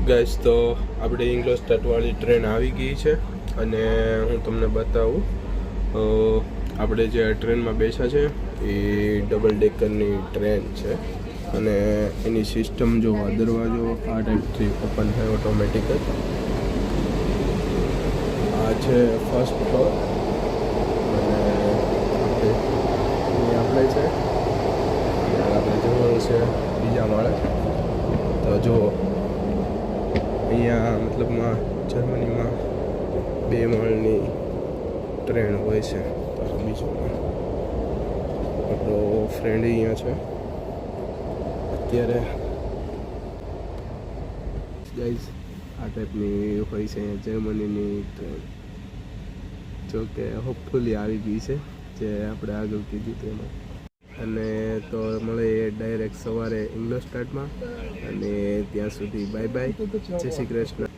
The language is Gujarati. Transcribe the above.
ગાઈસ તો આપણે ઇંગ્લોસ્ટાર્ટવાળી ટ્રેન આવી ગઈ છે અને હું તમને બતાવું આપણે જે ટ્રેનમાં બેઠા છે એ ડબલ ડેકરની ટ્રેન છે અને એની સિસ્ટમ જો દરવાજો આ ટાઈપથી ઓપન થાય ઓટોમેટિક જ. આ છે ફર્સ્ટ ફ્લોર અને આપણે છે આપણે જવાનું છે બીજા માળે. તો જો અહીંયા મતલબમાં જર્મનીમાં 2 માળની ટ્રેન હોય છે. તો બીજું આપણો ફ્રેન્ડ અહીંયા છે અત્યારે. ગાઈઝ આ ટાઈપની હોય છે અહીંયા જર્મનીની ટ્રેન. જો કે હોપફુલી આવી ગઈ છે જે આપણે આગળ કીધું તેમાં. અને તો મળે ડાયરેક્ટ સવારે ઇંગ્લોસ્ટાર્ટમાં અને ત્યાં સુધી બાય બાય. જય શ્રી કૃષ્ણ.